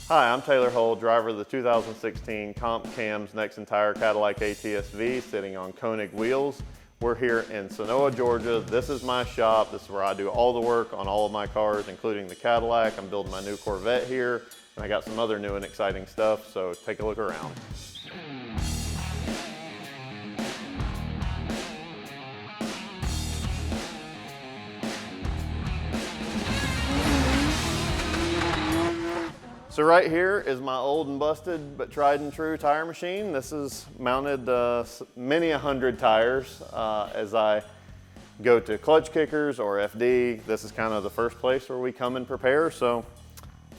Hi, I'm Taylor Hull, driver of the 2016 Comp Cam's Next Entire Cadillac ATS-V, sitting on Konig wheels. We're here in Sonoa, Georgia. This is my shop. This is where I do all the work on all of my cars, including the Cadillac. I'm building my new Corvette here, and I got some other new and exciting stuff, so take a look around. So right here is my old and busted but tried and true tire machine. This is mounted many 100 tires as I go to clutch kickers or FD. This is kind of the first place where we come and prepare, so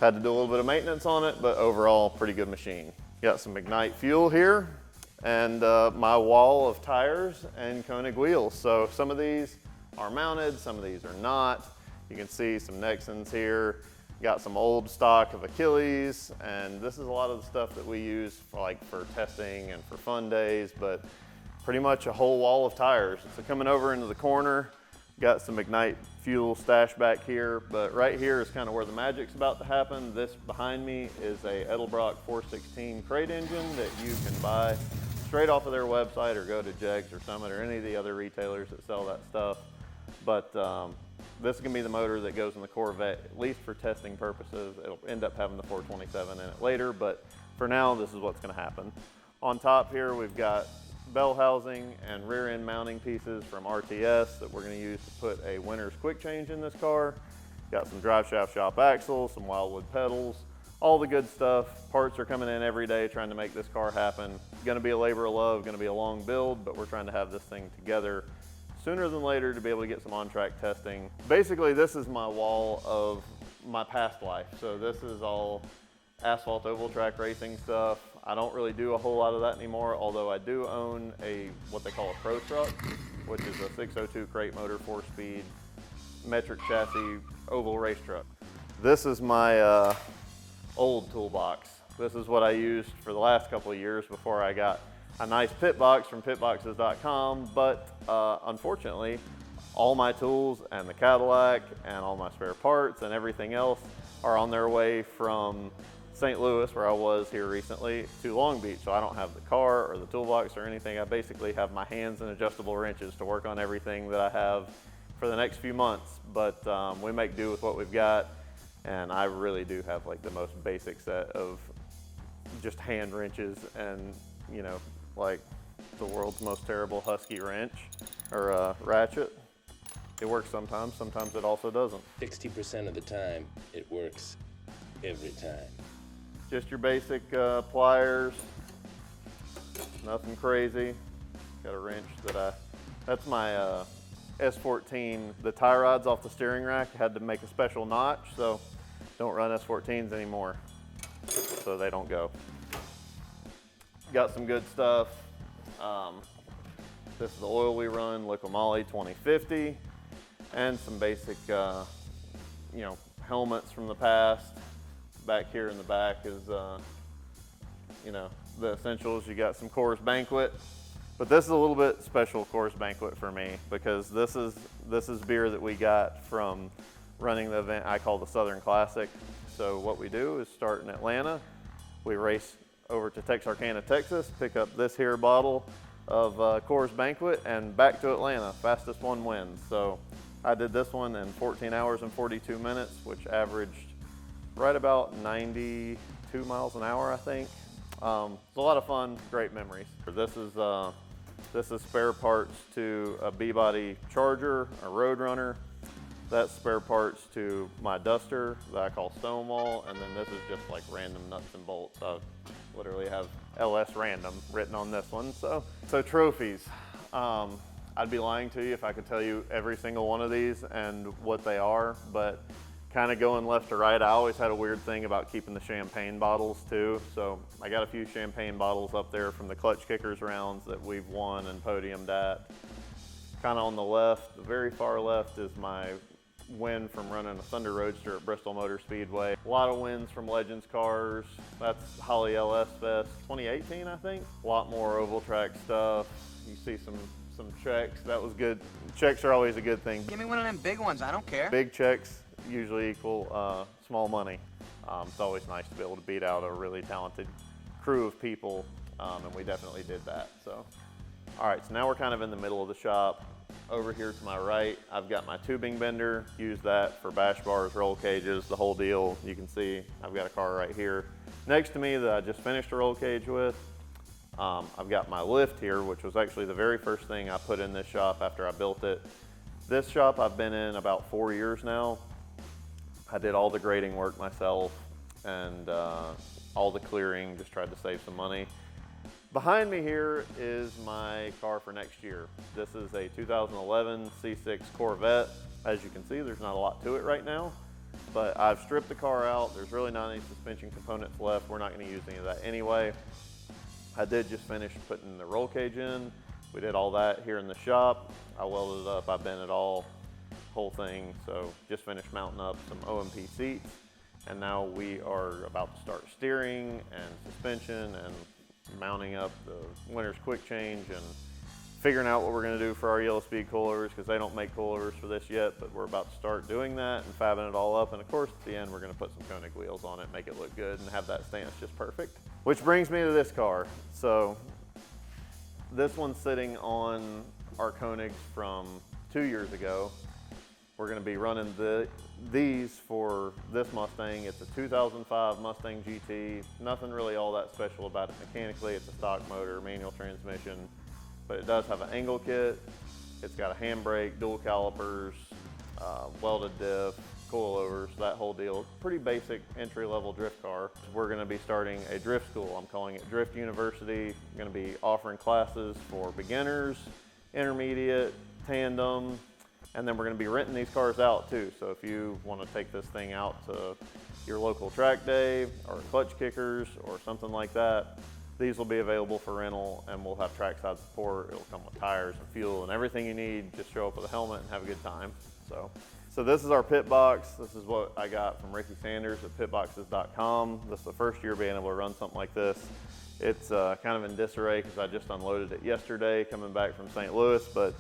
had to do a little bit of maintenance on it, but overall pretty good machine. Got some Ignite fuel here and my wall of tires and Konig wheels. So some of these are mounted, some of these are not. You can see some Nexans here. Got some old stock of Achilles, and this is a lot of the stuff that we use for testing and for fun days, but pretty much a whole wall of tires. So coming over into the corner, got some Ignite fuel stashed back here, but right here is kind of where the magic's about to happen. This behind me is a Edelbrock 416 crate engine that you can buy straight off of their website or go to Jegs or Summit or any of the other retailers that sell that stuff. But this is gonna be the motor that goes in the Corvette, at least for testing purposes. It'll end up having the 427 in it later, but for now, this is what's gonna happen. On top here, we've got bell housing and rear end mounting pieces from RTS that we're gonna use to put a winner's quick change in this car. Got some drive shaft shop axles, some Wildwood pedals, all the good stuff. Parts are coming in every day trying to make this car happen. Gonna be a labor of love, gonna be a long build, but we're trying to have this thing together sooner than later to be able to get some on-track testing. Basically, this is my wall of my past life. So this is all asphalt oval track racing stuff. I don't really do a whole lot of that anymore, although I do own what they call a pro truck, which is a 602 crate motor, 4-speed, metric chassis, oval race truck. This is my old toolbox. This is what I used for the last couple of years before I got a nice pit box from pitboxes.com, but unfortunately, all my tools and the Cadillac and all my spare parts and everything else are on their way from St. Louis, where I was here recently, to Long Beach. So I don't have the car or the toolbox or anything. I basically have my hands and adjustable wrenches to work on everything that I have for the next few months. But we make do with what we've got, and I really do have like the most basic set of just hand wrenches and, you know, like the world's most terrible Husky wrench or ratchet. It works sometimes, sometimes it also doesn't. 60% of the time, it works every time. Just your basic pliers, nothing crazy. Got a wrench that's my S14, the tie rods off the steering rack. I had to make a special notch, so don't run S14s anymore, so they don't go. Got some good stuff. This is the oil we run, Liqui-Moly 2050, and some basic, you know, helmets from the past. Back here in the back is, you know, the essentials. You got some Coors Banquet, but this is a little bit special Coors Banquet for me because this is beer that we got from running the event I call the Southern Classic. So what we do is start in Atlanta, we race over to Texarkana, Texas, pick up this here bottle of Coors Banquet and back to Atlanta. Fastest one wins. So I did this one in 14 hours and 42 minutes, which averaged right about 92 miles an hour, I think. It's a lot of fun, great memories. This is spare parts to a B-body Charger, a Roadrunner. That's spare parts to my Duster that I call Stonewall, and then this is just like random nuts and bolts. I literally have LS Random written on this one. So trophies. I'd be lying to you if I could tell you every single one of these and what they are, but kind of going left to right, I always had a weird thing about keeping the champagne bottles too. So I got a few champagne bottles up there from the clutch kickers rounds that we've won and podiumed at. Kind of on the left, the very far left, is my win from running a Thunder Roadster at Bristol Motor Speedway. A lot of wins from Legends cars. That's Holly LS Fest 2018, I think. A lot more oval track stuff. You see some checks. That was good. Checks are always a good thing. Give me one of them big ones, I don't care. Big checks usually equal small money. It's always nice to be able to beat out a really talented crew of people, and we definitely did that. So, all right, so now we're kind of in the middle of the shop. Over here to my right, I've got my tubing bender. Use that for bash bars, roll cages, the whole deal. You can see I've got a car right here next to me that I just finished a roll cage with. I've got my lift here, which was actually the very first thing I put in this shop after I built it. This shop I've been in about 4 years now. I did all the grading work myself and all the clearing, just tried to save some money. Behind me here is my car for next year. This is a 2011 C6 Corvette. As you can see, there's not a lot to it right now, but I've stripped the car out. There's really not any suspension components left. We're not going to use any of that anyway. I did just finish putting the roll cage in. We did all that here in the shop. I welded it up, I bent it all, whole thing. So just finished mounting up some OMP seats. And now we are about to start steering and suspension and mounting up the winter's quick change and figuring out what we're going to do for our yellow speed coilovers, because they don't make coilovers for this yet, but we're about to start doing that and fabbing it all up. And of course, at the end, we're going to put some Konig wheels on it, make it look good and have that stance just perfect. Which brings me to this car. So this one's sitting on our Konigs from 2 years ago. We're going to be running these for this Mustang. It's a 2005 Mustang GT. Nothing really all that special about it mechanically. It's a stock motor, manual transmission, but it does have an angle kit. It's got a handbrake, dual calipers, welded diff, coilovers, that whole deal. Pretty basic entry-level drift car. We're going to be starting a drift school. I'm calling it Drift University. I'm going to be offering classes for beginners, intermediate, tandem, and then we're going to be renting these cars out too. So if you want to take this thing out to your local track day or clutch kickers or something like that, these will be available for rental, and we'll have trackside support. It'll come with tires and fuel and everything you need. Just show up with a helmet and have a good time. So this is our pit box. This is what I got from Ricky Sanders at pitboxes.com. This is the first year being able to run something like this. It's kind of in disarray because I just unloaded it yesterday coming back from St. Louis, but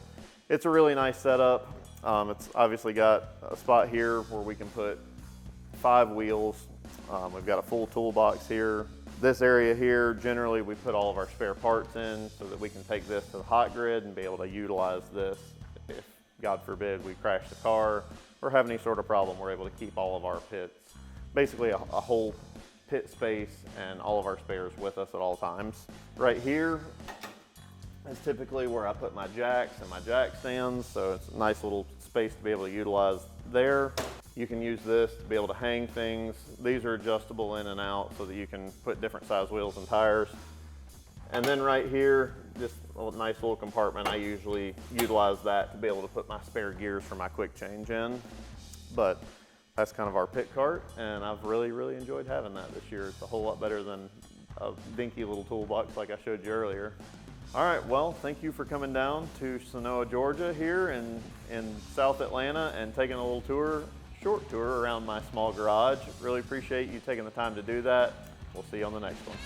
it's a really nice setup. It's obviously got a spot here where we can put 5 wheels. We've got a full toolbox here. This area here, generally we put all of our spare parts in so that we can take this to the hot grid and be able to utilize this if, God forbid, we crash the car or have any sort of problem. We're able to keep all of our pits, basically a whole pit space and all of our spares with us at all times. Right here is typically where I put my jacks and my jack stands, so it's a nice little space to be able to utilize there. You can use this to be able to hang things. These are adjustable in and out so that you can put different size wheels and tires. And then right here, just a nice little compartment. I usually utilize that to be able to put my spare gears for my quick change in. But that's kind of our pit cart, and I've really enjoyed having that this year. It's a whole lot better than a dinky little toolbox like I showed you earlier. All right, well, thank you for coming down to Sonoa, Georgia here in South Atlanta and taking a little short tour around my small garage. Really appreciate you taking the time to do that. We'll see you on the next one.